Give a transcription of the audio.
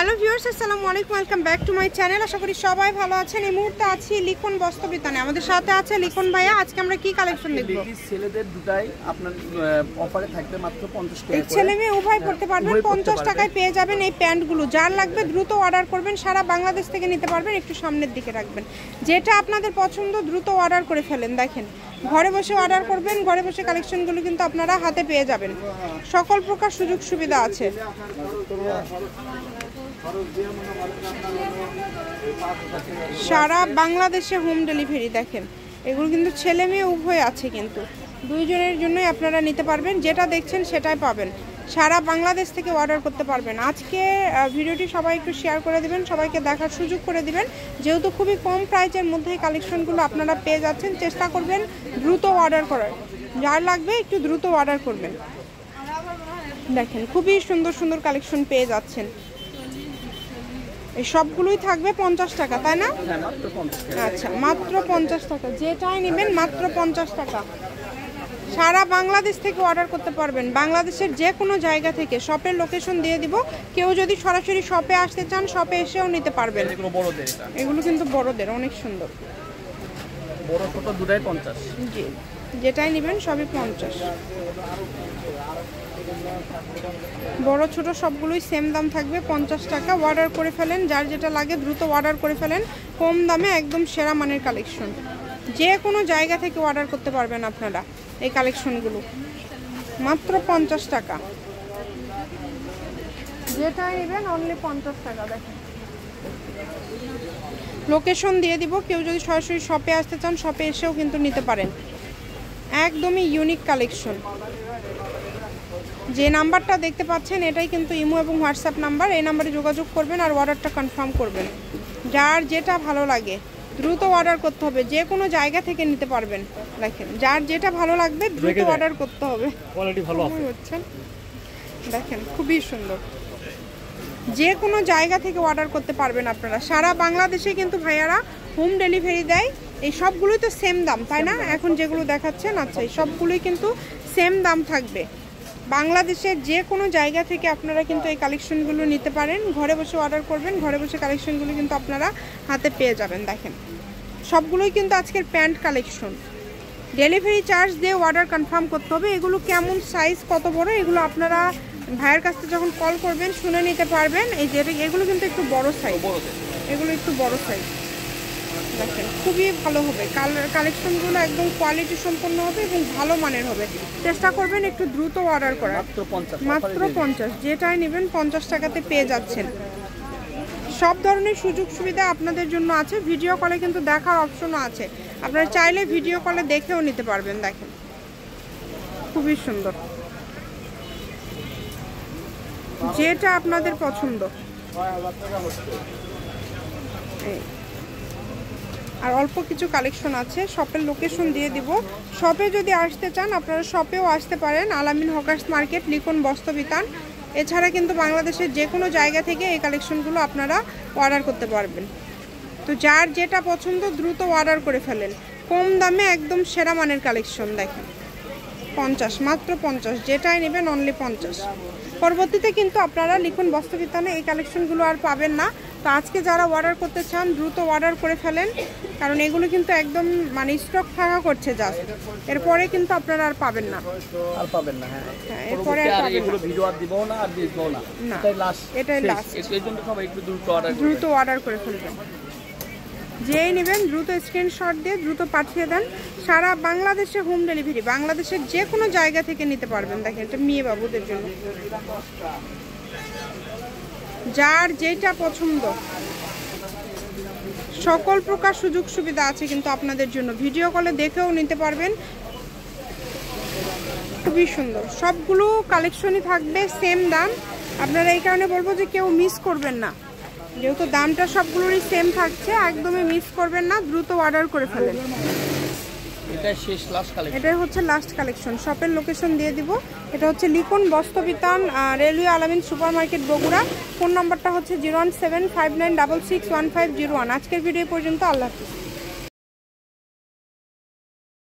Hello viewers, আসসালামু আলাইকুম, welcome back to my channel. আশা করি সবাই ভালো আছেন। এই মুহূর্তে আছি লিখন বস্ত্রবিতানে, আমাদের সাথে আছে লিখন ভাইয়া। আজকে আমরা কি কালেকশন দেখব? ছেলেদের দুটাই আপনার অফারে থাকবে মাত্র 50 টাকা। এই ছেলে মেয়ে উভয় পড়তে পারবেন, 50 টাকায় পেয়ে যাবেন এই প্যান্টগুলো। যার লাগবে দ্রুত অর্ডার করবেন, সারা বাংলাদেশ থেকে নিতে পারবেন। একটু সামনের দিকে রাখবেন, যেটা আপনাদের পছন্দ দ্রুত অর্ডার করে ফেলেন। দেখেন, ঘরে বসে অর্ডার করবেন, ঘরে বসে কালেকশনগুলো কিন্তু আপনারা হাতে পেয়ে যাবেন। সকল প্রকার সুযোগ সুবিধা আছে। সারা বাংলাদেশে হোম ডেলিভারি। দেখেন, এগুলো কিন্তু ছেলে মেয়ে উভয় আছে, কিন্তু দুইজনের জন্যই আপনারা নিতে পারবেন। যেটা দেখছেন সেটাই পাবেন, সারা বাংলাদেশ থেকে অর্ডার করতে পারবেন। আজকে ভিডিওটি সবাই একটু শেয়ার করে দিবেন, সবাইকে দেখার সুযোগ করে দিবেন, যেহেতু খুবই কম প্রাইসের মধ্যে কালেকশনগুলো আপনারা পেয়ে যাচ্ছেন। চেষ্টা করবেন দ্রুত অর্ডার করার, যার লাগবে একটু দ্রুত অর্ডার করবেন। দেখেন, খুবই সুন্দর সুন্দর কালেকশন পেয়ে যাচ্ছেন। এই সবগুলোই থাকবে 50 টাকা, তাই না? আচ্ছা, মাত্র 50 টাকা। যেটাই নেবেন মাত্র 50 টাকা। সারা বাংলাদেশ থেকে অর্ডার করতে পারবেন, বাংলাদেশের যে কোনো জায়গা থেকে। শপের লোকেশন দিয়ে দিব, কেউ যদি সরাসরি শপে আসতে চান শপে এসেও নিতে পারবেন। এগুলো কিন্তু বড়দের, অনেক সুন্দর। বড় ছোট দুটাই 50। জি, যেটাই নেবেন সবই 50। বড় ছোট সবগুলোই সেম দাম থাকবে, 50 টাকা। অর্ডার করে ফেলেন, যার যেটা লাগে দ্রুত অর্ডার করে ফেলেন। কম দামে একদম সেরা মানের কালেকশন, যে কোনো জায়গা থেকে অর্ডার করতে পারবেন আপনারা এই কালেকশনগুলো মাত্র 50 টাকা। যেটাই নেবেন অনলি 50 টাকা। দেখেন, লোকেশন দিয়ে দিব, কেউ যদি সরাসরি শপে আসতে চান শপে এসেও কিন্তু নিতে পারেন। একদমই ইউনিক কালেকশন। যে নাম্বারটা দেখতে পাচ্ছেন এটাই কিন্তু ইমো এবং হোয়াটসঅ্যাপ নাম্বার। এই নাম্বারে যোগাযোগ করবেন আর অর্ডারটা কনফার্ম করবেন। যার যেটা ভালো লাগে দ্রুত অর্ডার করতে হবে, যে কোনো জায়গা থেকে নিতে পারবেন। দেখেন, যার যেটা ভালো লাগবে দ্রুত অর্ডার করতে হবে। কোয়ালিটি ভালো আছে। দেখেন, খুবই সুন্দর। যে কোনো জায়গা থেকে অর্ডার করতে পারবেন আপনারা। সারা বাংলাদেশে কিন্তু ভাইয়ারা হোম ডেলিভারি দেয়। এই সবগুলোই তো সেম দাম, তাই না? এখন যেগুলো দেখাচ্ছেন, আচ্ছা, এই সবগুলোই কিন্তু সেম দাম থাকবে। বাংলাদেশের যে কোনো জায়গা থেকে আপনারা কিন্তু এই কালেকশনগুলো নিতে পারেন। ঘরে বসে অর্ডার করবেন, ঘরে বসে কালেকশনগুলো কিন্তু আপনারা হাতে পেয়ে যাবেন। দেখেন, সবগুলোই কিন্তু আজকের প্যান্ট কালেকশন। ডেলিভারি চার্জ দিয়ে অর্ডার কনফার্ম করতে হবে। এগুলো কেমন সাইজ, কত বড়, এগুলো আপনারা ভাইয়ের কাছ থেকে যখন কল করবেন শুনে নিতে পারবেন। এই যে এগুলো কিন্তু একটু বড় সাইজ, এগুলো একটু বড় সাইজ। দেখেন, খুবই ভালো হবে কালেকশনগুলো, একদম কোয়ালিটি সম্পন্ন হবে এবং ভালো মানের হবে। চেষ্টা করবেন একটু দ্রুত অর্ডার করার। মাত্র 50। যেটাই নেবেন 50 টাকাতে পেয়ে যাচ্ছেন। সব ধরনের সুযোগ সুবিধা আপনাদের জন্য আছে। ভিডিও কলে কিন্তু দেখার অপশনও আছে, আপনারা চাইলে ভিডিও কলে দেখেও নিতে পারবেন। দেখেন, খুবই সুন্দর, যেটা আপনাদের পছন্দ। আর অল্প কিছু কালেকশন আছে, শপের লোকেশন দিয়ে দিব। শপে যদি আসতে চান আপনারা শপেও আসতে পারেন। আলামিন হকার্স মার্কেট, লিখন বস্ত্রবিতান। এছাড়া কিন্তু বাংলাদেশের যে কোনো জায়গা থেকে এই কালেকশনগুলো আপনারা অর্ডার করতে পারবেন। তো যার যেটা পছন্দ দ্রুত অর্ডার করে ফেলেন। কম দামে একদম সেরা মানের কালেকশন। দেখেন, 50, মাত্র 50। যেটাই নেবেন অনলি 50। পরবর্তীতে কিন্তু আপনারা লিখন বস্ত্রবিতানে এই কালেকশনগুলো আর পাবেন না। তো আজকে যারা অর্ডার করতে চান দ্রুত অর্ডার করে ফেলেন, কারণ এগুলো কিন্তু একদম মানে স্টক থাকা করছে জাস্ট। এরপরে কিন্তু আপনারা আর পাবেন না, আর পাবেন না। হ্যাঁ, এরপরে আর পাবেন না। ভিডিও আর দিব না, আর দিব না। এটাই লাস্ট। এর জন্য সবাই একটু দ্রুত অর্ডার করে ফেলবেন। যেই নেবেন দ্রুত স্ক্রিনশট দিয়ে দ্রুত পাঠিয়ে দেন। সারা বাংলাদেশে হোম ডেলিভারি, বাংলাদেশের যে কোনো জায়গা থেকে নিতে পারবেন। দেখেন, এটা মেয়ে বাবুদের জন্য। যার যেটা পছন্দ, সকল প্রকার সুযোগ সুবিধা আছে কিন্তু আপনাদের জন্য। ভিডিও কলে দেখেও নিতে পারবেন। খুবই সুন্দর, সবগুলো কালেকশনই থাকবে সেম দাম। আপনারা এই কারণে বলবো যে কেউ মিস করবেন না, যেহেতু দামটা সবগুলোরই সেম থাকছে, একদমই মিস করবেন না। দ্রুত অর্ডার করে ফেলেন। এটাই হচ্ছে লাস্ট কালেকশন। শপের লোকেশন দিয়ে দিব। এটা হচ্ছে লিখন বস্ত্রবিতান, রেলওয়ে আলামিন সুপার মার্কেট, বগুড়া। ফোন নাম্বারটা হচ্ছে 01759661501। আজকের ভিডিও পর্যন্ত। আল্লাহ হাফেজ।